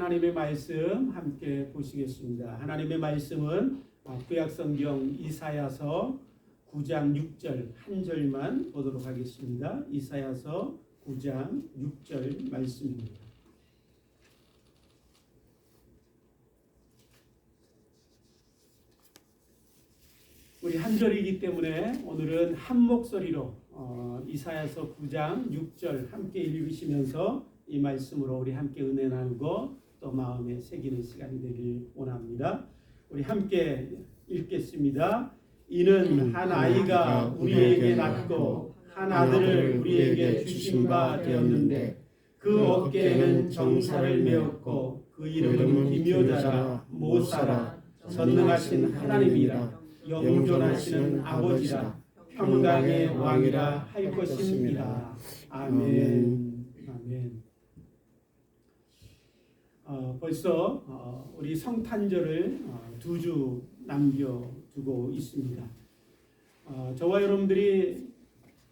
하나님의 말씀 함께 보시겠습니다. 하나님의 말씀은 구약성경 이사야서 9장 6절 한 절만 보도록 하겠습니다. 이사야서 9장 6절 말씀입니다. 우리 한 절이기 때문에 오늘은 한 목소리로 이사야서 9장 6절 함께 읽으시면서 이 말씀으로 우리 함께 은혜 나누고 또 마음에 새기는 시간이 되길 원합니다. 우리 함께 읽겠습니다. 이는 한 아이가 우리에게 낳고 한 아들을 우리에게 주신 바 되었는데 그 어깨에는 정사를 메었고 그 이름은 기묘자라 모사라 전능하신 하나님이라 영존하시는 아버지라 평강의 왕이라 할 것입니다. 아멘. 아멘. 벌써 우리 성탄절을 2주 남겨두고 있습니다. 저와 여러분들이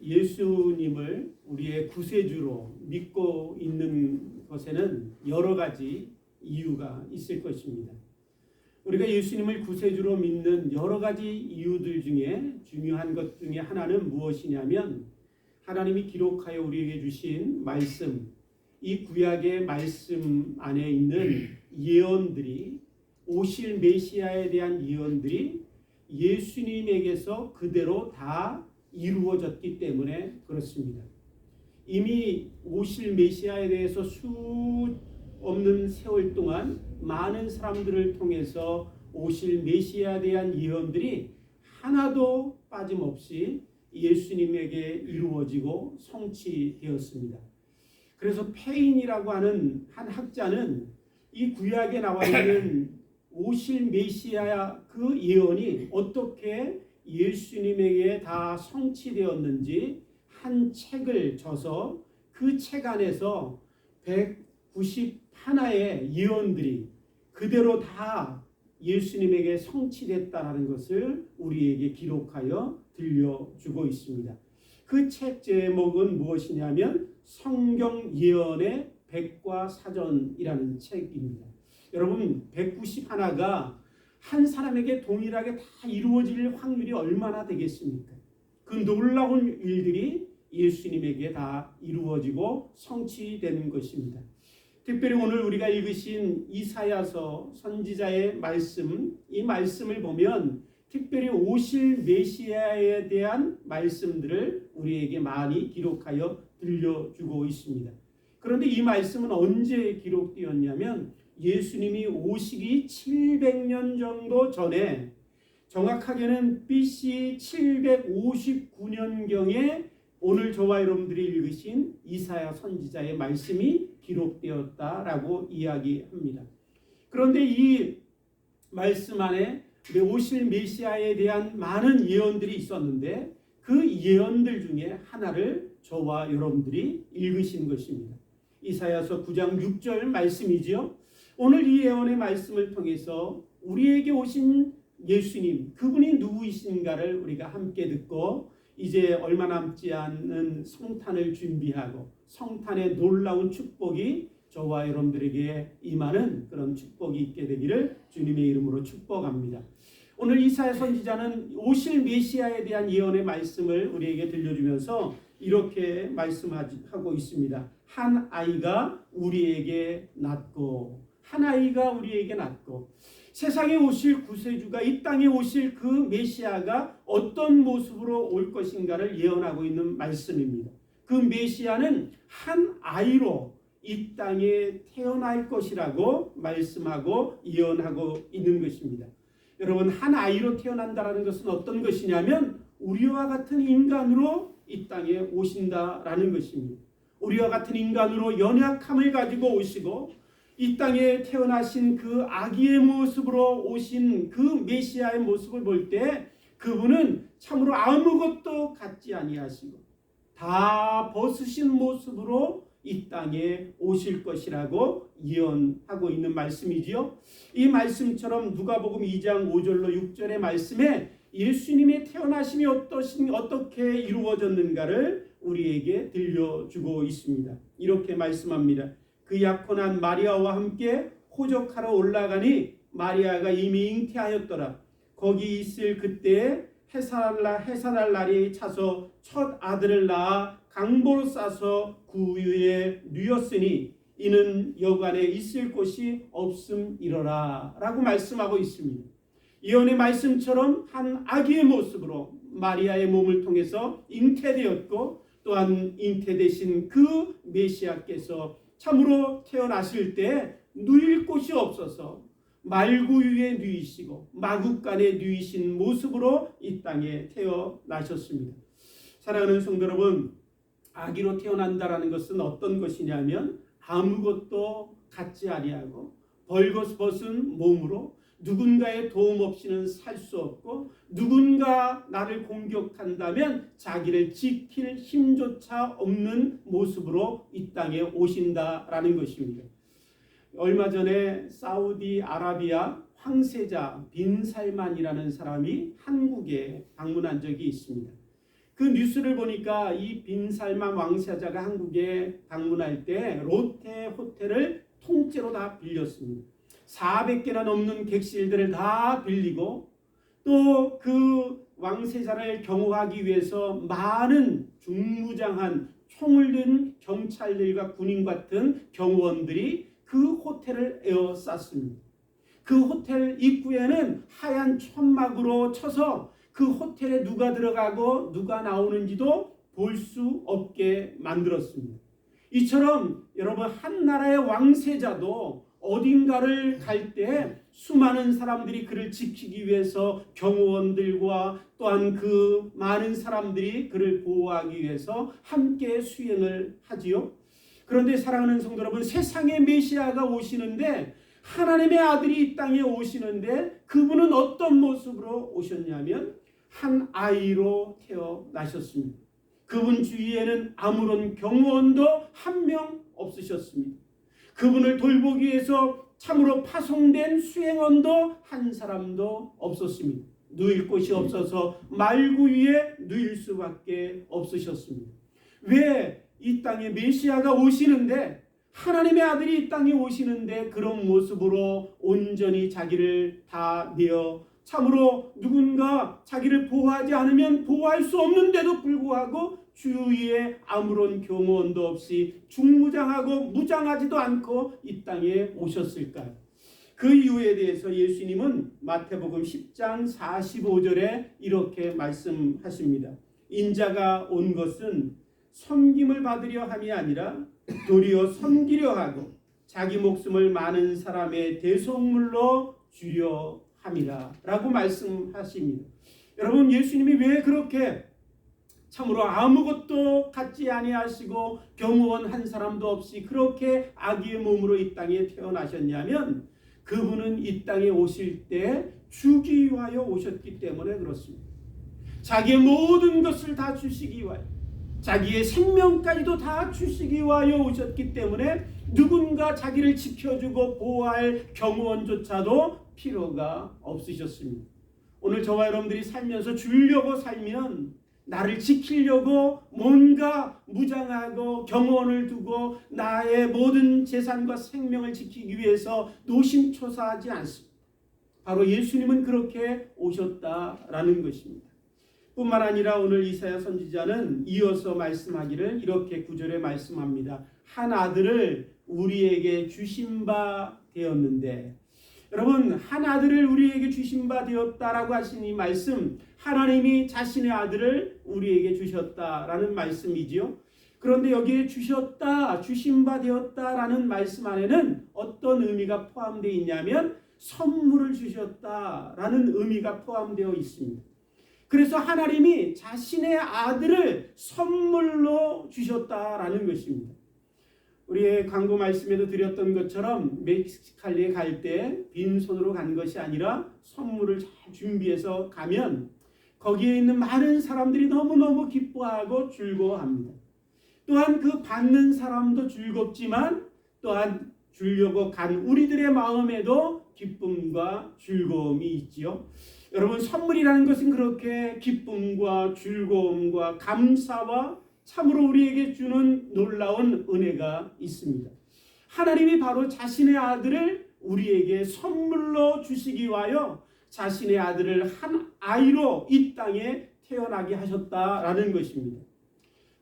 예수님을 우리의 구세주로 믿고 있는 것에는 여러 가지 이유가 있을 것입니다. 우리가 예수님을 구세주로 믿는 여러 가지 이유들 중에 중요한 것 중에 하나는 무엇이냐면 하나님이 기록하여 우리에게 주신 말씀, 이 구약의 말씀 안에 있는 예언들이 오실 메시아에 대한 예언들이 예수님에게서 그대로 다 이루어졌기 때문에 그렇습니다. 이미 오실 메시아에 대해서 수 없는 세월 동안 많은 사람들을 통해서 오실 메시아에 대한 예언들이 하나도 빠짐없이 예수님에게 이루어지고 성취되었습니다. 그래서 페인이라고 하는 한 학자는 이 구약에 나와 있는 오실 메시아 그 예언이 어떻게 예수님에게 다 성취되었는지 한 책을 줘서 그 책 안에서 191의 예언들이 그대로 다 예수님에게 성취됐다는 것을 우리에게 기록하여 들려주고 있습니다. 그 책 제목은 무엇이냐면 성경 예언의 백과사전이라는 책입니다. 여러분 191가 한 사람에게 동일하게 다 이루어질 확률이 얼마나 되겠습니까? 그 놀라운 일들이 예수님에게 다 이루어지고 성취되는 것입니다. 특별히 오늘 우리가 읽으신 이사야서 선지자의 말씀, 이 말씀을 보면 특별히 오실 메시아에 대한 말씀들을 우리에게 많이 기록하여 들려주고 있습니다. 그런데 이 말씀은 언제 기록되었냐면 예수님이 오시기 700년 정도 전에 정확하게는 BC 759년경에 오늘 저와 여러분들이 읽으신 이사야 선지자의 말씀이 기록되었다라고 이야기합니다. 그런데 이 말씀 안에 오실 메시아에 대한 많은 예언들이 있었는데 그 예언들 중에 하나를 저와 여러분들이 읽으신 것입니다. 이사야서 9장 6절 말씀이지요. 오늘 이 예언의 말씀을 통해서 우리에게 오신 예수님, 그분이 누구이신가를 우리가 함께 듣고 이제 얼마 남지 않은 성탄을 준비하고 성탄의 놀라운 축복이 저와 여러분들에게 임하는 그런 축복이 있게 되기를 주님의 이름으로 축복합니다. 오늘 이사야 선지자는 오실 메시아에 대한 예언의 말씀을 우리에게 들려주면서 이렇게 말씀하고 있습니다. 한 아이가 우리에게 낳고, 한 아이가 우리에게 낳고, 세상에 오실 구세주가, 이 땅에 오실 그 메시아가 어떤 모습으로 올 것인가를 예언하고 있는 말씀입니다. 그 메시아는 한 아이로 이 땅에 태어날 것이라고 말씀하고 예언하고 있는 것입니다. 여러분, 한 아이로 태어난다는 것은 어떤 것이냐면 우리와 같은 인간으로 이 땅에 오신다라는 것입니다. 우리와 같은 인간으로 연약함을 가지고 오시고 이 땅에 태어나신 그 아기의 모습으로 오신 그 메시아의 모습을 볼 때 그분은 참으로 아무것도 갖지 아니하시고 다 벗으신 모습으로 이 땅에 오실 것이라고 예언하고 있는 말씀이지요. 이 말씀처럼 누가복음 2장 5절로 6절의 말씀에 예수님의 태어나심이 어떻게 이루어졌는가를 우리에게 들려주고 있습니다. 이렇게 말씀합니다. 그 약혼한 마리아와 함께 호적하러 올라가니 마리아가 이미 잉태하였더라. 거기 있을 그때에 해산할 날이 차서 첫 아들을 낳아 강보로 싸서 구유에 누였으니 이는 여관에 있을 곳이 없음이러라 라고 말씀하고 있습니다. 예언의 말씀처럼 한 아기의 모습으로 마리아의 몸을 통해서 잉태되었고, 또한 잉태되신 그 메시아께서 참으로 태어나실 때 누일 곳이 없어서 말구유에 누이시고 마구간에 누이신 모습으로 이 땅에 태어나셨습니다. 사랑하는 성도 여러분, 아기로 태어난다라는 것은 어떤 것이냐면 아무것도 갖지 아니하고 벌거벗은 몸으로 누군가의 도움 없이는 살 수 없고, 누군가 나를 공격한다면 자기를 지킬 힘조차 없는 모습으로 이 땅에 오신다라는 것입니다. 얼마 전에 사우디아라비아 황세자 빈 살만이라는 사람이 한국에 방문한 적이 있습니다. 그 뉴스를 보니까 이 빈 살만 왕세자가 한국에 방문할 때 롯데 호텔을 통째로 다 빌렸습니다. 400개나 넘는 객실들을 다 빌리고, 또 그 왕세자를 경호하기 위해서 많은 중무장한 총을 든 경찰들과 군인 같은 경호원들이 그 호텔을 에워쌌습니다. 그 호텔 입구에는 하얀 천막으로 쳐서 그 호텔에 누가 들어가고 누가 나오는지도 볼 수 없게 만들었습니다. 이처럼 여러분, 한 나라의 왕세자도 어딘가를 갈 때 수많은 사람들이 그를 지키기 위해서 경호원들과 또한 그 많은 사람들이 그를 보호하기 위해서 함께 수행을 하지요. 그런데 사랑하는 성도 여러분, 세상에 메시아가 오시는데, 하나님의 아들이 이 땅에 오시는데 그분은 어떤 모습으로 오셨냐면 한 아이로 태어나셨습니다. 그분 주위에는 아무런 경호원도 한 명 없으셨습니다. 그분을 돌보기 위해서 참으로 파송된 수행원도 한 사람도 없었습니다. 누일 곳이 없어서 말구 위에 누일 수밖에 없으셨습니다. 왜 이 땅에 메시아가 오시는데, 하나님의 아들이 이 땅에 오시는데 그런 모습으로 온전히 자기를 다 내어 참으로 누군가 자기를 보호하지 않으면 보호할 수 없는데도 불구하고 주위에 아무런 경호원도 없이 중무장하고 무장하지도 않고 이 땅에 오셨을까요? 그 이유에 대해서 예수님은 마태복음 10장 45절에 이렇게 말씀하십니다. 인자가 온 것은 섬김을 받으려 함이 아니라 도리어 섬기려 하고 자기 목숨을 많은 사람의 대속물로 주려 함이라 라고 말씀하십니다. 여러분, 예수님이 왜 그렇게 참으로 아무것도 갖지 아니하시고 경호원 한 사람도 없이 그렇게 아기의 몸으로 이 땅에 태어나셨냐면, 그분은 이 땅에 오실 때 주기 위하여 오셨기 때문에 그렇습니다. 자기의 모든 것을 다 주시기 위하여, 자기의 생명까지도 다 주시기 위하여 오셨기 때문에 누군가 자기를 지켜주고 보호할 경호원조차도 필요가 없으셨습니다. 오늘 저와 여러분들이 살면서 주려고 살면, 나를 지키려고 뭔가 무장하고 경호원을 두고 나의 모든 재산과 생명을 지키기 위해서 노심초사하지 않습니다. 바로 예수님은 그렇게 오셨다라는 것입니다. 뿐만 아니라 오늘 이사야 선지자는 이어서 말씀하기를 이렇게 9절에 말씀합니다. 한 아들을 우리에게 주신 바 되었는데, 여러분, 한 아들을 우리에게 주신 바 되었다라고 하신 이 말씀, 하나님이 자신의 아들을 우리에게 주셨다라는 말씀이지요. 그런데 여기에 주셨다, 주신 바 되었다라는 말씀 안에는 어떤 의미가 포함되어 있냐면 선물을 주셨다라는 의미가 포함되어 있습니다. 그래서 하나님이 자신의 아들을 선물로 주셨다라는 것입니다. 우리의 광고 말씀에도 드렸던 것처럼 멕시칼리에 갈 때 빈손으로 간 것이 아니라 선물을 잘 준비해서 가면 거기에 있는 많은 사람들이 너무너무 기뻐하고 즐거워합니다. 또한 그 받는 사람도 즐겁지만 또한 주려고 간 우리들의 마음에도 기쁨과 즐거움이 있지요. 여러분, 선물이라는 것은 그렇게 기쁨과 즐거움과 감사와 참으로 우리에게 주는 놀라운 은혜가 있습니다. 하나님이 바로 자신의 아들을 우리에게 선물로 주시기 위하여 자신의 아들을 한 아이로 이 땅에 태어나게 하셨다라는 것입니다.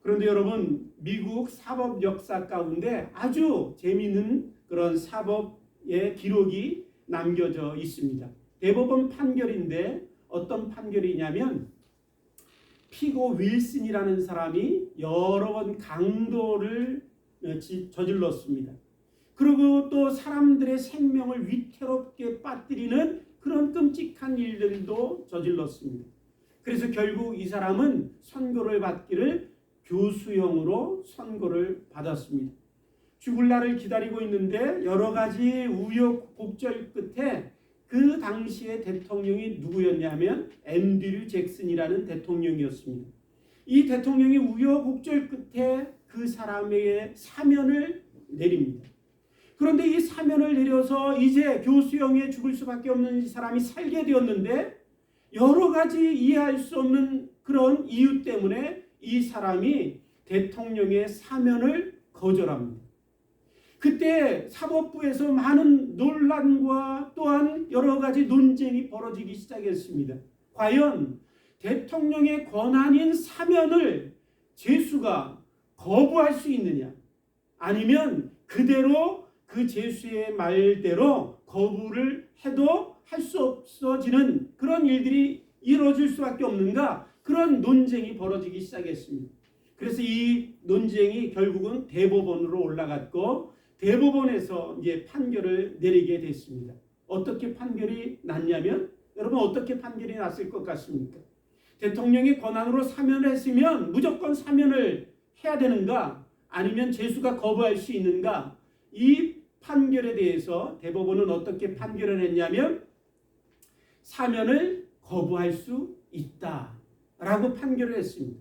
그런데 여러분, 미국 사법 역사 가운데 아주 재미있는 그런 사법의 기록이 남겨져 있습니다. 대법원 판결인데 어떤 판결이냐면, 피고 윌슨이라는 사람이 여러 번 강도를 저질렀습니다. 그리고 또 사람들의 생명을 위태롭게 빠뜨리는 그런 끔찍한 일들도 저질렀습니다. 그래서 결국 이 사람은 선고를 받기를 교수형으로 선고를 받았습니다. 죽을 날을 기다리고 있는데 여러 가지 우여곡절 끝에 그 당시의 대통령이 누구였냐면 앤드류 잭슨이라는 대통령이었습니다. 이 대통령이 우여곡절 끝에 그 사람에게 사면을 내립니다. 그런데 이 사면을 내려서 이제 교수형에 죽을 수밖에 없는 이 사람이 살게 되었는데, 여러 가지 이해할 수 없는 그런 이유 때문에 이 사람이 대통령의 사면을 거절합니다. 그때 사법부에서 많은 논란과 또한 여러 가지 논쟁이 벌어지기 시작했습니다. 과연 대통령의 권한인 사면을 제수가 거부할 수 있느냐, 아니면 그대로 그 제수의 말대로 거부를 해도 할 수 없어지는 그런 일들이 이루어질 수밖에 없는가, 그런 논쟁이 벌어지기 시작했습니다. 그래서 이 논쟁이 결국은 대법원으로 올라갔고, 대법원에서 이제 판결을 내리게 됐습니다. 어떻게 판결이 났냐면, 여러분 어떻게 판결이 났을 것 같습니까? 대통령이 권한으로 사면을 했으면 무조건 사면을 해야 되는가, 아니면 제수가 거부할 수 있는가? 이 판결에 대해서 대법원은 어떻게 판결을 했냐면, 사면을 거부할 수 있다라고 판결을 했습니다.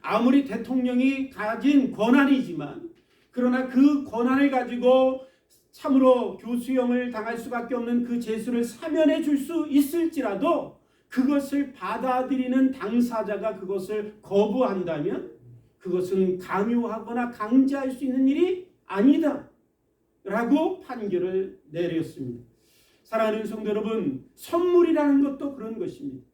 아무리 대통령이 가진 권한이지만, 그러나 그 권한을 가지고 참으로 교수형을 당할 수밖에 없는 그 제수를 사면해 줄 수 있을지라도 그것을 받아들이는 당사자가 그것을 거부한다면 그것은 강요하거나 강제할 수 있는 일이 아니다 라고 판결을 내렸습니다. 사랑하는 성도 여러분, 선물이라는 것도 그런 것입니다.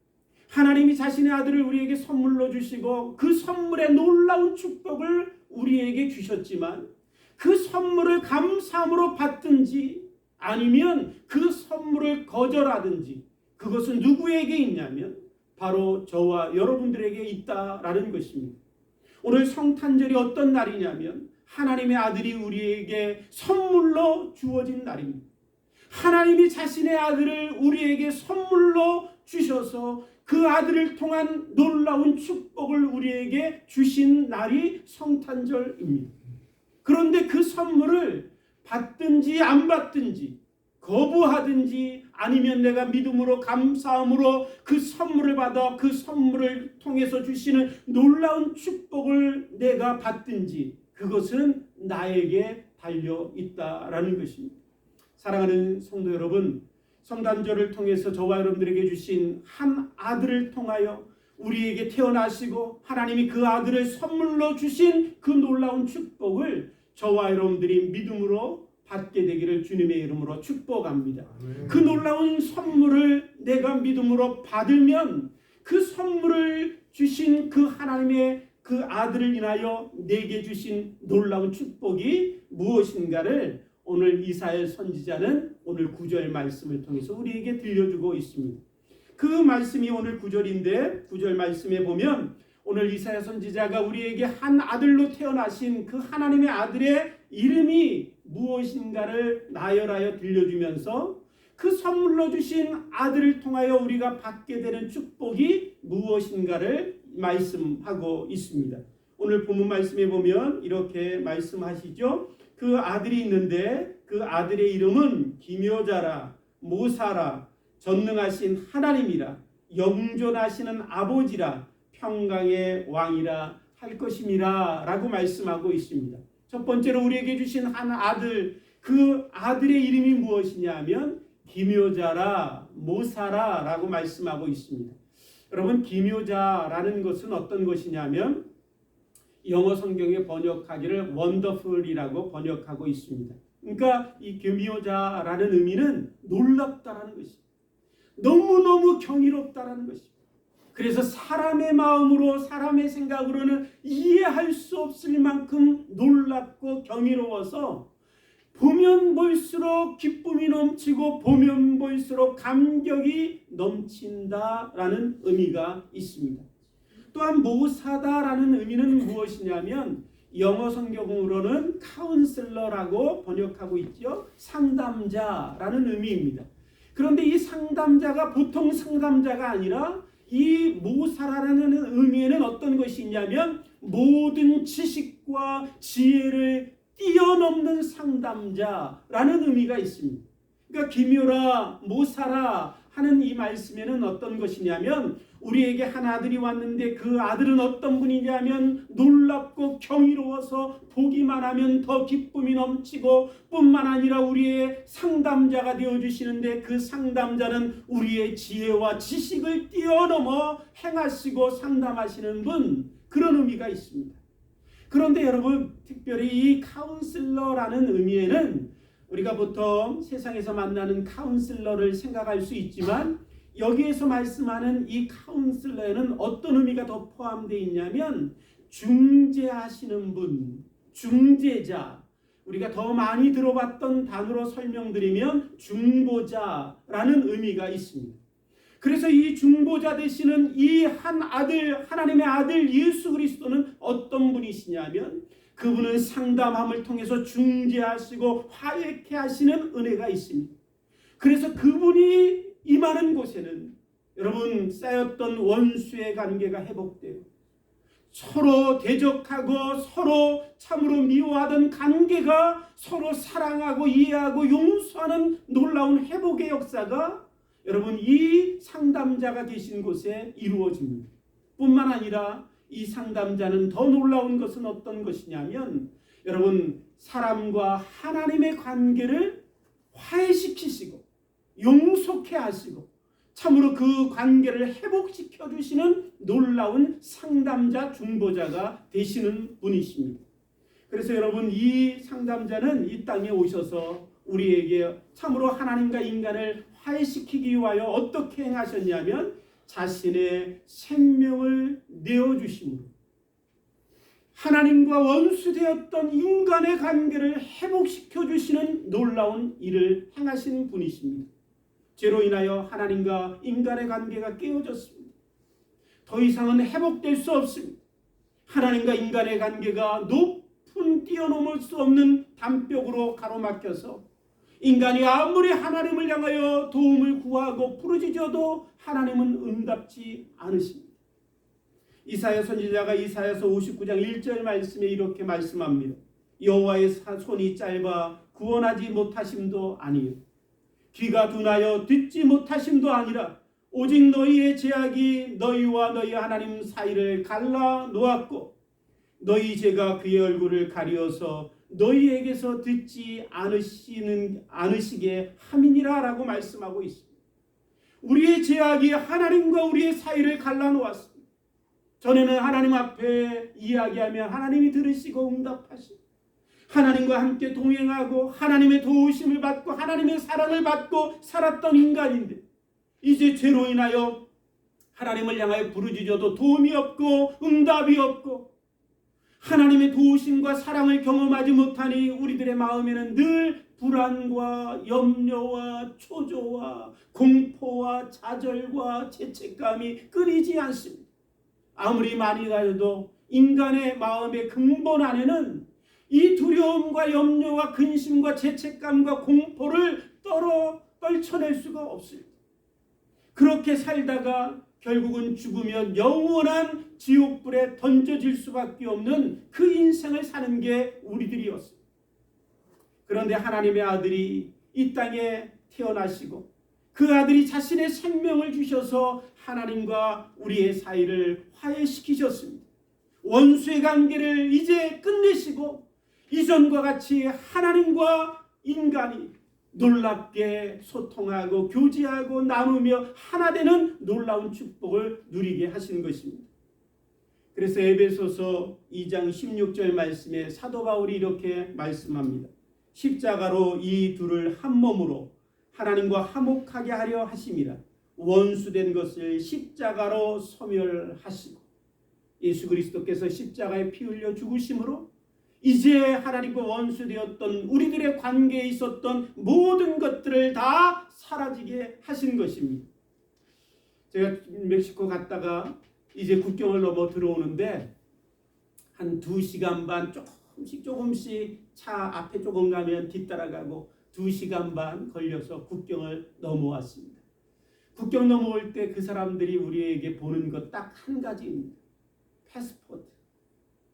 하나님이 자신의 아들을 우리에게 선물로 주시고 그 선물의 놀라운 축복을 우리에게 주셨지만, 그 선물을 감사함으로 받든지 아니면 그 선물을 거절하든지, 그것은 누구에게 있냐면 바로 저와 여러분들에게 있다라는 것입니다. 오늘 성탄절이 어떤 날이냐면 하나님의 아들이 우리에게 선물로 주어진 날입니다. 하나님이 자신의 아들을 우리에게 선물로 주셔서 그 아들을 통한 놀라운 축복을 우리에게 주신 날이 성탄절입니다. 그런데 그 선물을 받든지 안 받든지, 거부하든지 아니면 내가 믿음으로 감사함으로 그 선물을 받아 그 선물을 통해서 주시는 놀라운 축복을 내가 받든지, 그것은 나에게 달려 있다라는 것입니다. 사랑하는 성도 여러분, 성탄절을 통해서 저와 여러분들에게 주신 한 아들을 통하여 우리에게 태어나시고 하나님이 그 아들을 선물로 주신 그 놀라운 축복을 저와 여러분들이 믿음으로 받게 되기를 주님의 이름으로 축복합니다. 그 놀라운 선물을 내가 믿음으로 받으면 그 선물을 주신 그 하나님의 그 아들을 인하여 내게 주신 놀라운 축복이 무엇인가를 오늘 이사야 선지자는 오늘 9절 말씀을 통해서 우리에게 들려주고 있습니다. 그 말씀이 오늘 9절인데 9절 말씀에 보면 오늘 이사야 선지자가 우리에게 한 아들로 태어나신 그 하나님의 아들의 이름이 무엇인가를 나열하여 들려주면서 그 선물로 주신 아들을 통하여 우리가 받게 되는 축복이 무엇인가를 말씀하고 있습니다. 오늘 본문 말씀에 보면 이렇게 말씀하시죠. 그 아들이 있는데 그 아들의 이름은 기묘자라, 모사라, 전능하신 하나님이라, 영존하시는 아버지라, 평강의 왕이라 할 것임이라 라고 말씀하고 있습니다. 첫 번째로 우리에게 주신 한 아들, 그 아들의 이름이 무엇이냐 하면 기묘자라, 모사라 라고 말씀하고 있습니다. 여러분, 기묘자라는 것은 어떤 것이냐면 영어 성경에 번역하기를 원더풀이라고 번역하고 있습니다. 그러니까 이 교미호자라는 의미는 놀랍다라는 것입니다. 너무너무 경이롭다라는 것입니다. 그래서 사람의 마음으로 사람의 생각으로는 이해할 수 없을 만큼 놀랍고 경이로워서 보면 볼수록 기쁨이 넘치고 보면 볼수록 감격이 넘친다라는 의미가 있습니다. 또한 모사다라는 의미는 무엇이냐면 영어 성경으로는 카운슬러라고 번역하고 있죠. 상담자라는 의미입니다. 그런데 이 상담자가 보통 상담자가 아니라 이 모사라는 의미에는 어떤 것이 있냐면 모든 지식과 지혜를 뛰어넘는 상담자라는 의미가 있습니다. 그러니까 기묘라 모사라 하는 이 말씀에는 어떤 것이냐면 우리에게 한 아들이 왔는데 그 아들은 어떤 분이냐면 놀랍고 경이로워서 보기만 하면 더 기쁨이 넘치고 뿐만 아니라 우리의 상담자가 되어주시는데 그 상담자는 우리의 지혜와 지식을 뛰어넘어 행하시고 상담하시는 분, 그런 의미가 있습니다. 그런데 여러분, 특별히 이 카운슬러라는 의미에는 우리가 보통 세상에서 만나는 카운슬러를 생각할 수 있지만 여기에서 말씀하는 이 카운슬러에는 어떤 의미가 더 포함되어 있냐면 중재하시는 분, 중재자, 우리가 더 많이 들어봤던 단어로 설명드리면 중보자라는 의미가 있습니다. 그래서 이 중보자 되시는 이 한 아들, 하나님의 아들 예수 그리스도는 어떤 분이시냐면 그분은 상담함을 통해서 중재하시고 화해케 하시는 은혜가 있습니다. 그래서 그분이 임하는 곳에는 여러분 쌓였던 원수의 관계가 회복되고 서로 대적하고 서로 참으로 미워하던 관계가 서로 사랑하고 이해하고 용서하는 놀라운 회복의 역사가 여러분 이 상담자가 계신 곳에 이루어집니다. 뿐만 아니라 이 상담자는 더 놀라운 것은 어떤 것이냐면 여러분 사람과 하나님의 관계를 화해시키시고 용서케 하시고 참으로 그 관계를 회복시켜 주시는 놀라운 상담자 중보자가 되시는 분이십니다. 그래서 여러분 이 상담자는 이 땅에 오셔서 우리에게 참으로 하나님과 인간을 화해시키기 위하여 어떻게 행하셨냐면 자신의 생명을 내어주심으로 하나님과 원수되었던 인간의 관계를 회복시켜 주시는 놀라운 일을 행하신 분이십니다. 죄로 인하여 하나님과 인간의 관계가 깨어졌습니다. 더 이상은 회복될 수 없습니다. 하나님과 인간의 관계가 높은 뛰어넘을 수 없는 담벽으로 가로막혀서 인간이 아무리 하나님을 향하여 도움을 구하고 부르짖어도 하나님은 응답지 않으십니다. 이사야 선지자가 이사야서 59장 1절 말씀에 이렇게 말씀합니다. 여호와의 손이 짧아 구원하지 못하심도 아니요 귀가 둔하여 듣지 못하심도 아니라 오직 너희의 죄악이 너희와 너희 하나님 사이를 갈라 놓았고 너희 죄가 그의 얼굴을 가리어서 너희에게서 듣지 않으시게 함이니라 라고 말씀하고 있습니다. 우리의 죄악이 하나님과 우리의 사이를 갈라놓았습니다. 전에는 하나님 앞에 이야기하면 하나님이 들으시고 응답하시고 하나님과 함께 동행하고 하나님의 도우심을 받고 하나님의 사랑을 받고 살았던 인간인데 이제 죄로 인하여 하나님을 향하여 부르짖어도 도움이 없고 응답이 없고 하나님의 도우심과 사랑을 경험하지 못하니 우리들의 마음에는 늘 불안과 염려와 초조와 공포와 좌절과 죄책감이 끊이지 않습니다. 아무리 많이 가져도 인간의 마음의 근본 안에는 이 두려움과 염려와 근심과 죄책감과 공포를 떨쳐낼 수가 없습니다. 그렇게 살다가 결국은 죽으면 영원한 지옥불에 던져질 수밖에 없는 그 인생을 사는 게 우리들이었습니다. 그런데 하나님의 아들이 이 땅에 태어나시고 그 아들이 자신의 생명을 주셔서 하나님과 우리의 사이를 화해시키셨습니다. 원수의 관계를 이제 끝내시고 이전과 같이 하나님과 인간이 놀랍게 소통하고 교제하고 나누며 하나 되는 놀라운 축복을 누리게 하신 것입니다. 그래서 에베소서 2장 16절 말씀에 사도 바울이 이렇게 말씀합니다. 십자가로 이 둘을 한 몸으로 하나님과 화목하게 하려 하심이라. 원수된 것을 십자가로 소멸하시고 예수 그리스도께서 십자가에 피 흘려 죽으심으로 이제 하나님과 원수되었던 우리들의 관계에 있었던 모든 것들을 다 사라지게 하신 것입니다. 제가 멕시코 갔다가 이제 국경을 넘어 들어오는데 한 2시간 반 조금씩 차 앞에 조금 가면 뒤따라가고 2시간 반 걸려서 국경을 넘어왔습니다. 국경 넘어올 때 그 사람들이 우리에게 보는 것 딱 한 가지입니다. 패스포트.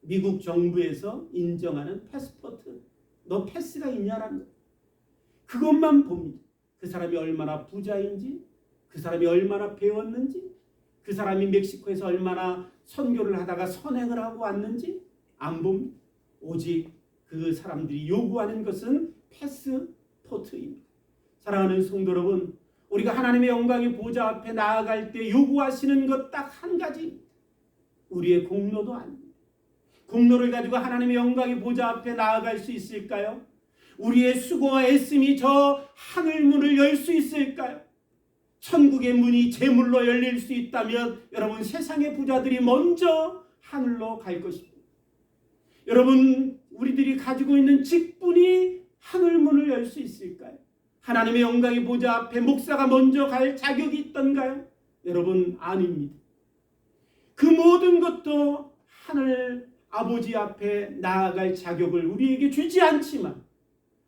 미국 정부에서 인정하는 패스포트. 너 패스가 있냐라는 것. 그것만 봅니다. 그 사람이 얼마나 부자인지, 그 사람이 얼마나 배웠는지, 그 사람이 멕시코에서 얼마나 선교를 하다가 선행을 하고 왔는지 안 봅니다. 오직 그 사람들이 요구하는 것은 패스포트입니다. 사랑하는 성도 여러분, 우리가 하나님의 영광의 보좌 앞에 나아갈 때 요구하시는 것 딱 한 가지, 우리의 공로도 아닙니다. 공로를 가지고 하나님의 영광의 보좌 앞에 나아갈 수 있을까요? 우리의 수고와 애씀이 저 하늘 문을 열 수 있을까요? 천국의 문이 제물로 열릴 수 있다면 여러분, 세상의 부자들이 먼저 하늘로 갈 것입니다. 여러분, 우리들이 가지고 있는 직분이 하늘 문을 열 수 있을까요? 하나님의 영광의 보좌 앞에 목사가 먼저 갈 자격이 있던가요? 여러분, 아닙니다. 그 모든 것도 하늘 아버지 앞에 나아갈 자격을 우리에게 주지 않지만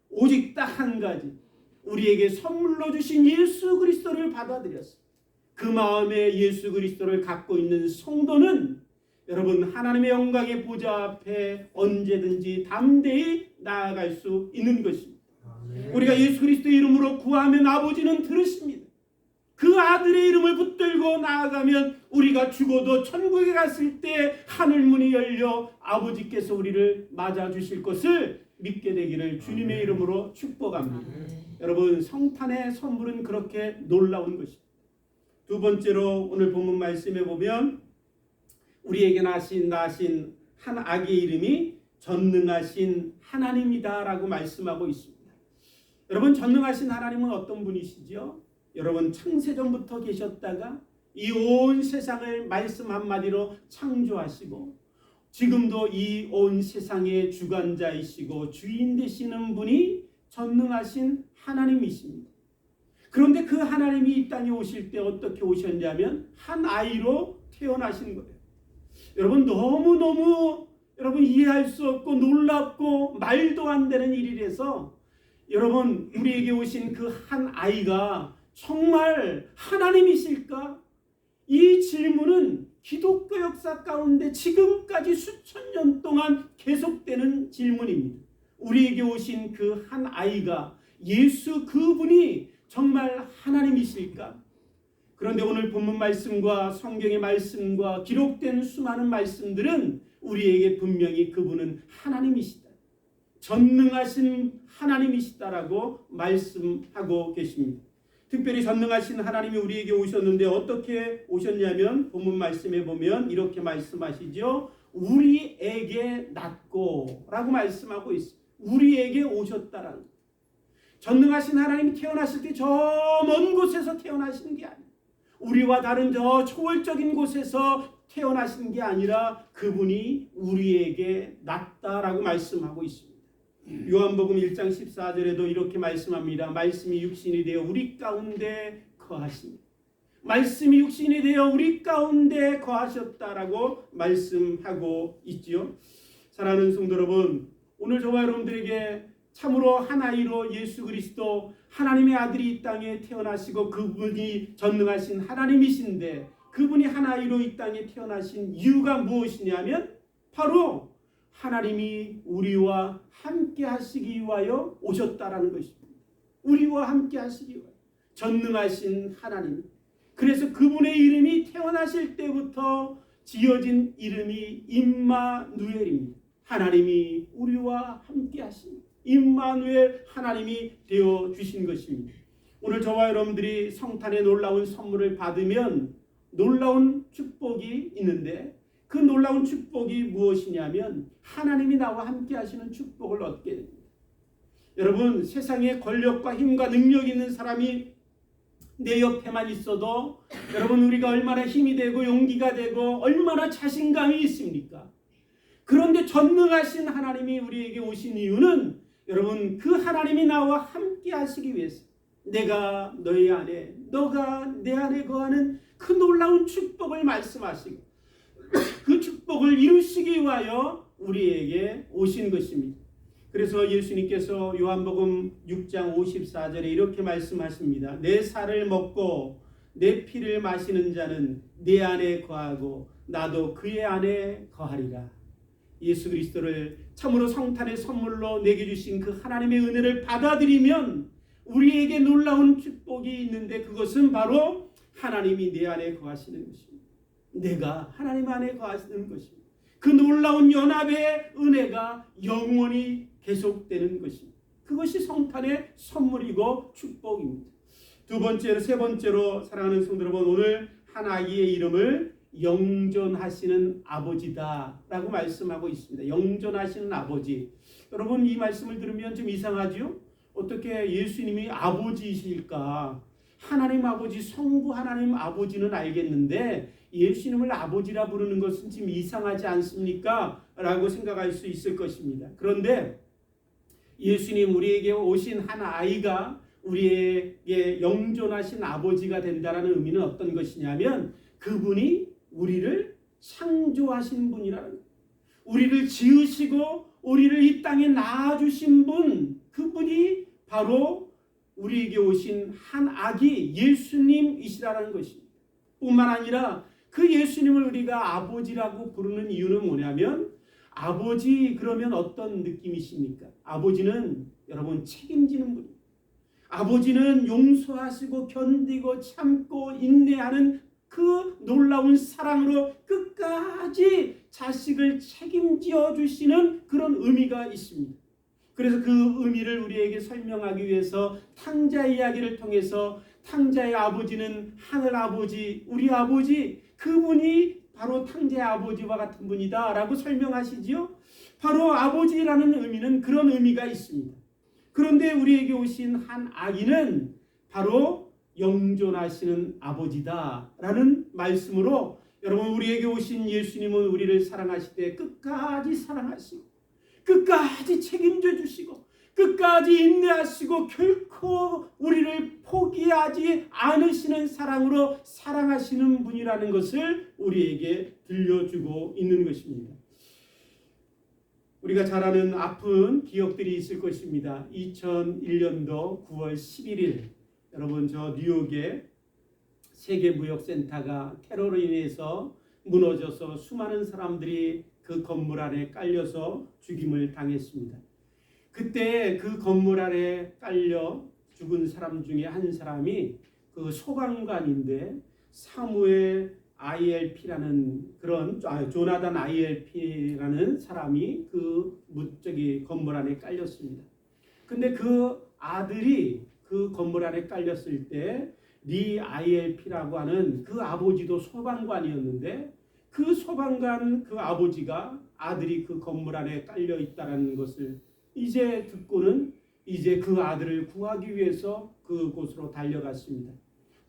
오직 딱 한 가지, 우리에게 선물로 주신 예수 그리스도를 받아들였습니다. 그 마음에 예수 그리스도를 갖고 있는 성도는 여러분, 하나님의 영광의 보좌 앞에 언제든지 담대히 나아갈 수 있는 것입니다. 우리가 예수 그리스도의 이름으로 구하면 아버지는 들으십니다. 그 아들의 이름을 붙들고 나아가면 우리가 죽어도 천국에 갔을 때 하늘문이 열려 아버지께서 우리를 맞아주실 것을 믿게 되기를 주님의 이름으로 축복합니다. 여러분, 성탄의 선물은 그렇게 놀라운 것입니다. 두 번째로 오늘 본문 말씀에 보면 우리에게 나신 한 아기의 이름이 전능하신 하나님이다 라고 말씀하고 있습니다. 여러분, 전능하신 하나님은 어떤 분이시죠? 여러분, 창세전부터 계셨다가 이 온 세상을 말씀 한마디로 창조하시고 지금도 이 온 세상의 주관자이시고 주인 되시는 분이 전능하신 하나님이십니다. 그런데 그 하나님이 이 땅에 오실 때 어떻게 오셨냐면 한 아이로 태어나신 거예요. 여러분, 너무너무 여러분 이해할 수 없고 놀랍고 말도 안 되는 일이라서 여러분, 우리에게 오신 그 한 아이가 정말 하나님이실까? 이 질문은 기독교 역사 가운데 지금까지 수천 년 동안 계속되는 질문입니다. 우리에게 오신 그 한 아이가 예수 그분이 정말 하나님이실까? 그런데 오늘 본문 말씀과 성경의 말씀과 기록된 수많은 말씀들은 우리에게 분명히 그분은 하나님이시다, 전능하신 하나님이시다라고 말씀하고 계십니다. 특별히 전능하신 하나님이 우리에게 오셨는데 어떻게 오셨냐면 본문 말씀에 보면 이렇게 말씀하시죠. 우리에게 낳고 라고 말씀하고 있습니다. 우리에게 오셨다라는 거예요. 전능하신 하나님이 태어나실 때 저 먼 곳에서 태어나신 게 아니에요. 우리와 다른 저 초월적인 곳에서 태어나신 게 아니라 그분이 우리에게 낳다라고 말씀하고 있습니다. 요한복음 1장 14절에도 이렇게 말씀합니다. 말씀이 육신이 되어 우리 가운데 거하시니, 말씀이 육신이 되어 우리 가운데 거하셨다라고 말씀하고 있지요. 사랑하는 성도 여러분, 오늘 저와 여러분들에게 참으로 한 아이로 예수 그리스도 하나님의 아들이 이 땅에 태어나시고 그분이 전능하신 하나님이신데 그분이 한 아이로 이 땅에 태어나신 이유가 무엇이냐면 바로 하나님이 우리와 함께 하시기 위하여 오셨다라는 것입니다. 우리와 함께 하시기 위하여. 전능하신 하나님. 그래서 그분의 이름이 태어나실 때부터 지어진 이름이 임마누엘입니다. 하나님이 우리와 함께 하십니다. 임마누엘, 하나님이 되어 주신 것입니다. 오늘 저와 여러분들이 성탄의 놀라운 선물을 받으면 놀라운 축복이 있는데 그 놀라운 축복이 무엇이냐면 하나님이 나와 함께 하시는 축복을 얻게 됩니다. 여러분, 세상에 권력과 힘과 능력 있는 사람이 내 옆에만 있어도 여러분, 우리가 얼마나 힘이 되고 용기가 되고 얼마나 자신감이 있습니까? 그런데 전능하신 하나님이 우리에게 오신 이유는 여러분, 그 하나님이 나와 함께 하시기 위해서, 내가 너희 안에, 너가 내 안에 거하는 그 놀라운 축복을 말씀하시고 그 축복을 이루시기 위하여 우리에게 오신 것입니다. 그래서 예수님께서 요한복음 6장 54절에 이렇게 말씀하십니다. 내 살을 먹고 내 피를 마시는 자는 내 안에 거하고 나도 그의 안에 거하리라. 예수 그리스도를 참으로 성탄의 선물로 내게 주신 그 하나님의 은혜를 받아들이면 우리에게 놀라운 축복이 있는데, 그것은 바로 하나님이 내 안에 거하시는 것입니다. 내가 하나님 안에 거하시는 것입니다. 그 놀라운 연합의 은혜가 영원히 계속되는 것입니다. 그것이 성탄의 선물이고 축복입니다. 두 번째로, 세 번째로 사랑하는 성도 여러분, 오늘 한 아기의 이름을 영존하시는 아버지다 라고 말씀하고 있습니다. 영존하시는 아버지. 여러분, 이 말씀을 들으면 좀 이상하죠? 어떻게 예수님이 아버지이실까? 하나님 아버지, 성부 하나님 아버지는 알겠는데 예수님을 아버지라 부르는 것은 좀 이상하지 않습니까? 라고 생각할 수 있을 것입니다. 그런데 예수님, 우리에게 오신 한 아이가 우리에게 영존하신 아버지가 된다는 의미는 어떤 것이냐면, 그분이 우리를 창조하신 분이라는 거예요. 우리를 지으시고 우리를 이 땅에 낳아주신 분, 그분이 바로 우리에게 오신 한 아기 예수님이시라는 것입니다. 뿐만 아니라 그 예수님을 우리가 아버지라고 부르는 이유는 뭐냐면, 아버지 그러면 어떤 느낌이십니까? 아버지는 여러분 책임지는 분입니다. 아버지는 용서하시고 견디고 참고 인내하는 그 놀라운 사랑으로 끝까지 자식을 책임져 주시는 그런 의미가 있습니다. 그래서 그 의미를 우리에게 설명하기 위해서 탕자 이야기를 통해서 탕자의 아버지는 하늘 아버지, 우리 아버지, 그분이 바로 탕자의 아버지와 같은 분이다 라고 설명하시지요. 바로 아버지라는 의미는 그런 의미가 있습니다. 그런데 우리에게 오신 한 아기는 바로 영존하시는 아버지다 라는 말씀으로, 여러분, 우리에게 오신 예수님은 우리를 사랑하실 때 끝까지 사랑하시고 끝까지 책임져 주시고 끝까지 인내하시고 결코 우리를 포기하지 않으시는 사랑으로 사랑하시는 분이라는 것을 우리에게 들려주고 있는 것입니다. 우리가 잘 아는 아픈 기억들이 있을 것입니다. 2001년도 9월 11일 여러분, 저 뉴욕의 세계무역센터가 테러로 인해서 무너져서 수많은 사람들이 그 건물 안에 깔려서 죽임을 당했습니다. 그때 그 건물 안에 깔려 죽은 사람 중에 한 사람이 그 소방관인데, 사무엘 ILP라는 그런 조나단 ILP라는 사람이 그 건물 안에 깔렸습니다. 근데 그 아들이 그 건물 안에 깔렸을 때 리 ILP라고 하는 그 아버지도 소방관이었는데, 그 소방관 그 아버지가 아들이 그 건물 안에 깔려 있다는 것을 이제 듣고는 이제 그 아들을 구하기 위해서 그곳으로 달려갔습니다.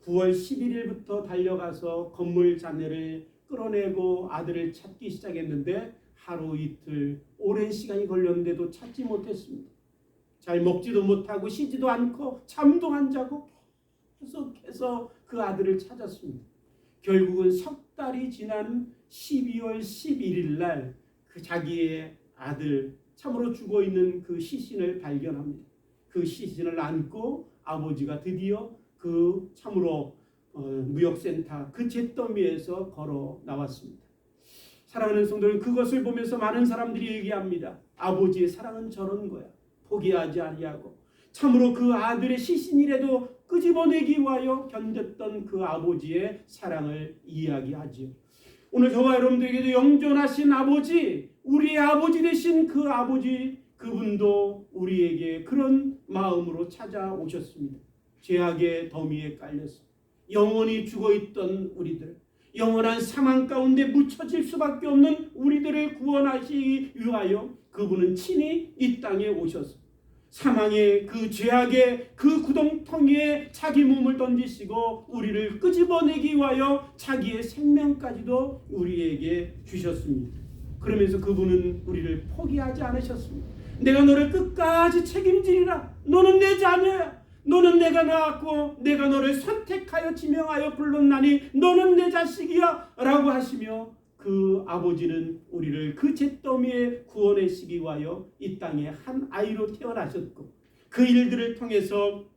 9월 11일부터 달려가서 건물 잔해를 끌어내고 아들을 찾기 시작했는데, 하루 이틀 오랜 시간이 걸렸는데도 찾지 못했습니다. 잘 먹지도 못하고 쉬지도 않고 잠도 안 자고 계속해서 그 아들을 찾았습니다. 결국은 석 달이 지난 12월 11일 날 그 자기의 아들, 참으로 죽어있는 그 시신을 발견합니다. 그 시신을 안고 아버지가 드디어 그 참으로 무역센터 그 잿더미에서 걸어 나왔습니다. 사랑하는 성도는 그것을 보면서 많은 사람들이 얘기합니다. 아버지의 사랑은 저런 거야. 포기하지 아니하고 참으로 그 아들의 시신이라도 끄집어내기 위하여 견뎠던 그 아버지의 사랑을 이야기하지요. 오늘 저와 여러분들에게도 영존하신 아버지, 우리의 아버지 되신 그 아버지, 그분도 우리에게 그런 마음으로 찾아오셨습니다. 죄악의 더미에 깔려서 영원히 죽어있던 우리들, 영원한 사망 가운데 묻혀질 수밖에 없는 우리들을 구원하시기 위하여 그분은 친히 이 땅에 오셔서 사망의 그 죄악의 그 구덩텅이에 자기 몸을 던지시고 우리를 끄집어내기 위하여 자기의 생명까지도 우리에게 주셨습니다. 그러면서 그분은 우리를 포기하지 않으셨습니다. 내가 너를 끝까지 책임지리라. 너는 내 자녀야. 너는 내가 낳았고 내가 너를 선택하여 지명하여 불렀나니 너는 내 자식이야 라고 하시며 그 아버지는 우리를 그 잿더미에 구원하시기 위하여 이 땅에 한 아이로 태어나셨고 그 일들을 통해서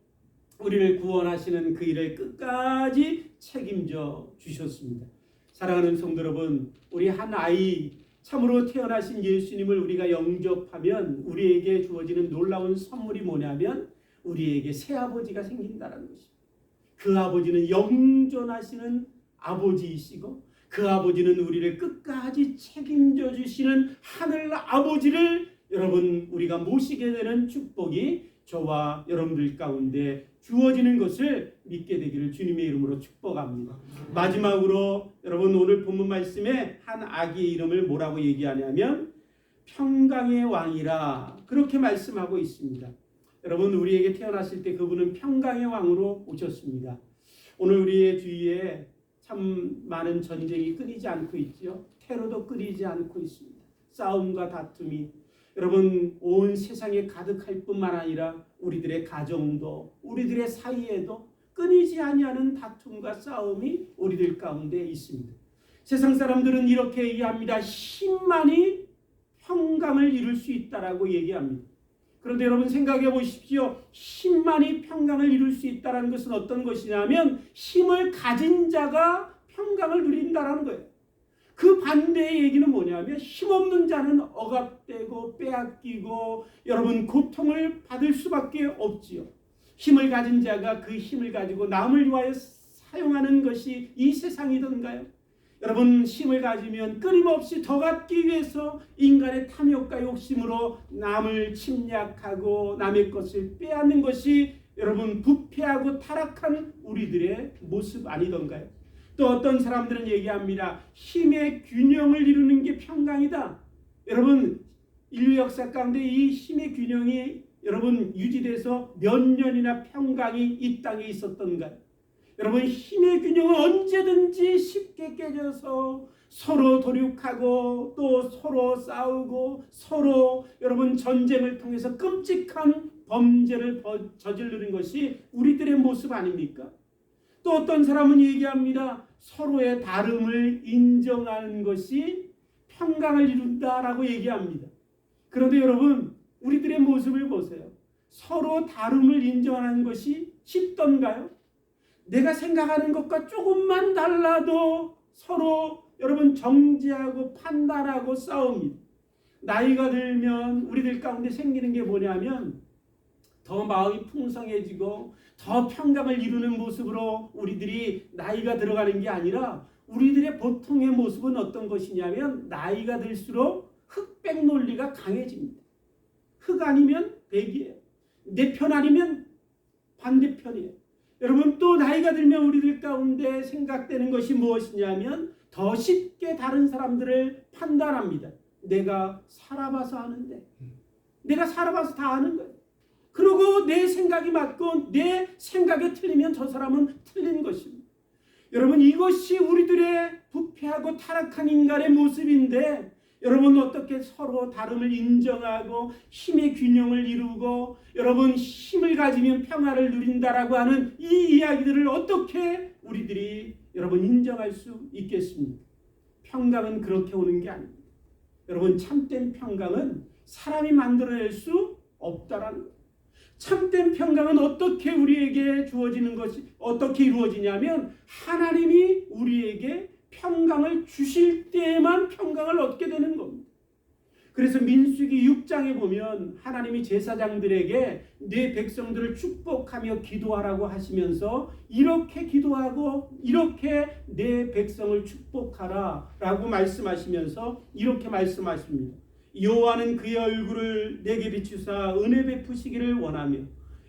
우리를 구원하시는 그 일을 끝까지 책임져 주셨습니다. 사랑하는 성도 여러분, 우리 한 아이 참으로 태어나신 예수님을 우리가 영접하면 우리에게 주어지는 놀라운 선물이 뭐냐면 우리에게 새아버지가 생긴다는 것입니다. 그 아버지는 영존하시는 아버지이시고 그 아버지는 우리를 끝까지 책임져 주시는 하늘 아버지를 여러분 우리가 모시게 되는 축복이 저와 여러분들 가운데 주어지는 것을 믿게 되기를 주님의 이름으로 축복합니다. 마지막으로 여러분 오늘 본문 말씀에 한 아기의 이름을 뭐라고 얘기하냐면 평강의 왕이라 그렇게 말씀하고 있습니다. 여러분 우리에게 태어나실 때 그분은 평강의 왕으로 오셨습니다. 오늘 우리의 주위에 참 많은 전쟁이 끊이지 않고 있죠. 테러도 끊이지 않고 있습니다. 싸움과 다툼이 여러분 온 세상에 가득할 뿐만 아니라 우리들의 가정도 우리들의 사이에도 끊이지 아니하는 다툼과 싸움이 우리들 가운데 있습니다. 세상 사람들은 이렇게 얘기합니다. 힘만이 평강을 이룰 수 있다라고 얘기합니다. 그런데 여러분 생각해 보십시오. 힘만이 평강을 이룰 수 있다는 것은 어떤 것이냐면 힘을 가진 자가 평강을 누린다는 거예요. 그 반대의 얘기는 뭐냐면 힘없는 자는 억압되고 빼앗기고 여러분 고통을 받을 수밖에 없지요. 힘을 가진 자가 그 힘을 가지고 남을 위하여 사용하는 것이 이 세상이던가요? 여러분 힘을 가지면 끊임없이 더 갖기 위해서 인간의 탐욕과 욕심으로 남을 침략하고 남의 것을 빼앗는 것이 여러분 부패하고 타락한 우리들의 모습 아니던가요? 또 어떤 사람들은 얘기합니다. 힘의 균형을 이루는 게 평강이다. 여러분 인류 역사 가운데 이 힘의 균형이 여러분 유지돼서 몇 년이나 평강이 이 땅에 있었던가요? 여러분 힘의 균형은 언제든지 쉽게 깨져서 서로 도륙하고 또 서로 싸우고 서로 여러분 전쟁을 통해서 끔찍한 범죄를 저지르는 것이 우리들의 모습 아닙니까? 또 어떤 사람은 얘기합니다. 서로의 다름을 인정하는 것이 평강을 이룬다라고 얘기합니다. 그런데 여러분 우리들의 모습을 보세요. 서로 다름을 인정하는 것이 쉽던가요? 내가 생각하는 것과 조금만 달라도 서로 여러분 정죄하고 판단하고 싸웁니다. 나이가 들면 우리들 가운데 생기는 게 뭐냐면 더 마음이 풍성해지고 더 평강을 이루는 모습으로 우리들이 나이가 들어가는 게 아니라 우리들의 보통의 모습은 어떤 것이냐면 나이가 들수록 흑백 논리가 강해집니다. 흑 아니면 백이에요. 내 편 아니면 반대편이에요. 여러분 또 나이가 들면 우리들 가운데 생각되는 것이 무엇이냐면 더 쉽게 다른 사람들을 판단합니다. 내가 살아봐서 아는데 내가 살아봐서 다 아는 거예요. 그리고 내 생각이 맞고 내 생각이 틀리면 저 사람은 틀린 것입니다. 여러분 이것이 우리들의 부패하고 타락한 인간의 모습인데 여러분 어떻게 서로 다름을 인정하고 힘의 균형을 이루고 여러분 힘을 가지면 평화를 누린다라고 하는 이 이야기들을 어떻게 우리들이 여러분 인정할 수 있겠습니까? 평강은 그렇게 오는 게 아닙니다. 여러분 참된 평강은 사람이 만들어낼 수 없다라는 거예요. 참된 평강은 어떻게 우리에게 주어지는 것이 어떻게 이루어지냐면 하나님이 우리에게 평강을 주실 때에만 평강을 얻게 되는 겁니다. 그래서 민수기 6장에 보면 하나님이 제사장들에게 내 백성들을 축복하며 기도하라고 하시면서 이렇게 기도하고 이렇게 내 백성을 축복하라 라고 말씀하시면서 이렇게 말씀하십니다. 여호와는 그의 얼굴을 내게 비추사 은혜 베푸시기를 원하며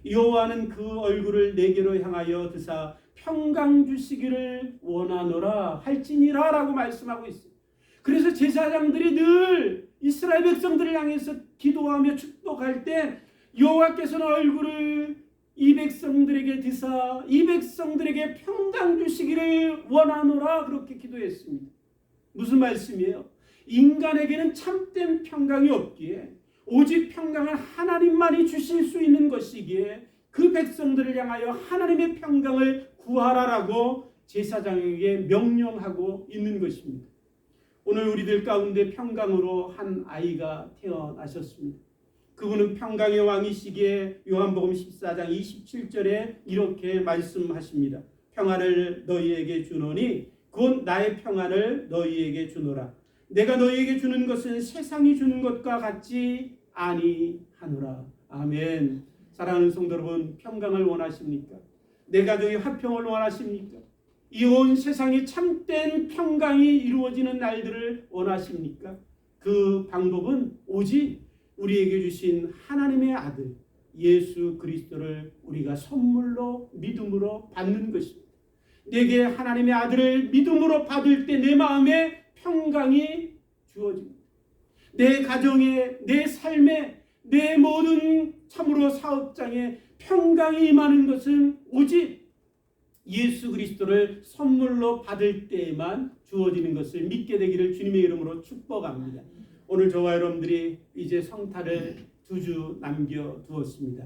여호와는 그 얼굴을 내게로 향하여 드사 평강 주시기를 원하노라 할지니라 라고 말씀하고 있어요. 그래서 제사장들이 늘 이스라엘 백성들을 향해서 기도하며 축복할 때 여호와께서는 얼굴을 이 백성들에게 드사 이 백성들에게 평강 주시기를 원하노라 그렇게 기도했습니다. 무슨 말씀이에요? 인간에게는 참된 평강이 없기에 오직 평강은 하나님만이 주실 수 있는 것이기에 그 백성들을 향하여 하나님의 평강을 구하라라고 제사장에게 명령하고 있는 것입니다. 오늘 우리들 가운데 평강으로 한 아이가 태어나셨습니다. 그분은 평강의 왕이시기에 요한복음 14장 27절에 이렇게 말씀하십니다. 평안을 너희에게 주노니 곧 나의 평안을 너희에게 주노라. 내가 너희에게 주는 것은 세상이 주는 것과 같지 아니하노라. 아멘. 사랑하는 성도 여러분, 평강을 원하십니까? 내 가족의 화평을 원하십니까? 이 온 세상에 참된 평강이 이루어지는 날들을 원하십니까? 그 방법은 오직 우리에게 주신 하나님의 아들 예수 그리스도를 우리가 선물로 믿음으로 받는 것입니다. 내게 하나님의 아들을 믿음으로 받을 때 내 마음에 평강이 주어집니다. 내 가정에, 내 삶에, 내 모든 참으로 사업장에 평강이 임하는 것은 오직 예수 그리스도를 선물로 받을 때에만 주어지는 것을 믿게 되기를 주님의 이름으로 축복합니다. 오늘 저와 여러분들이 이제 성탄을 2주 남겨두었습니다.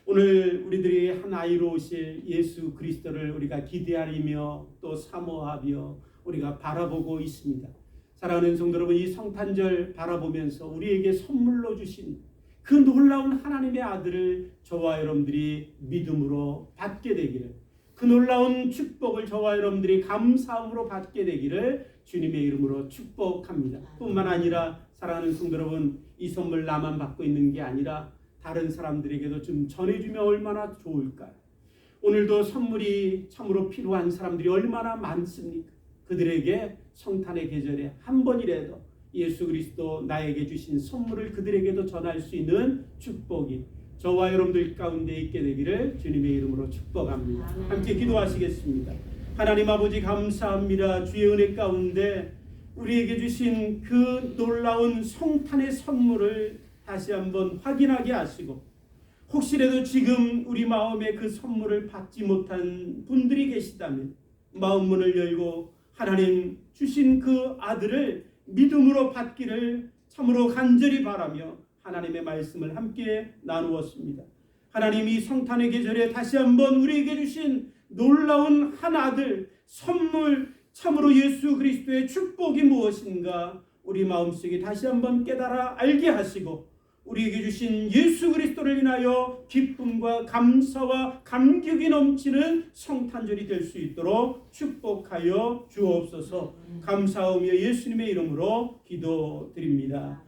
오늘 우리들이 한 아이로 오실 예수 그리스도를 우리가 기대하며 또 사모하며 우리가 바라보고 있습니다. 사랑하는 성도 여러분, 이 성탄절 바라보면서 우리에게 선물로 주신 그 놀라운 하나님의 아들을 저와 여러분들이 믿음으로 받게 되기를, 그 놀라운 축복을 저와 여러분들이 감사함으로 받게 되기를 주님의 이름으로 축복합니다. 뿐만 아니라 사랑하는 성도 여러분, 이 선물 나만 받고 있는 게 아니라 다른 사람들에게도 좀 전해주면 얼마나 좋을까요? 오늘도 선물이 참으로 필요한 사람들이 얼마나 많습니까? 그들에게 성탄의 계절에 한 번이라도 예수 그리스도 나에게 주신 선물을 그들에게도 전할 수 있는 축복이 저와 여러분들 가운데 있게 되기를 주님의 이름으로 축복합니다. 함께 기도하시겠습니다. 하나님 아버지 감사합니다. 주의 은혜 가운데 우리에게 주신 그 놀라운 성탄의 선물을 다시 한번 확인하게 하시고, 혹시라도 지금 우리 마음에 그 선물을 받지 못한 분들이 계시다면 마음 문을 열고 하나님 주신 그 아들을 믿음으로 받기를 참으로 간절히 바라며 하나님의 말씀을 함께 나누었습니다. 하나님, 이 성탄의 계절에 다시 한번 우리에게 주신 놀라운 한 아들 선물, 참으로 예수 그리스도의 축복이 무엇인가 우리 마음속에 다시 한번 깨달아 알게 하시고, 우리에게 주신 예수 그리스도를 인하여 기쁨과 감사와 감격이 넘치는 성탄절이 될 수 있도록 축복하여 주옵소서. 감사하며 예수님의 이름으로 기도드립니다.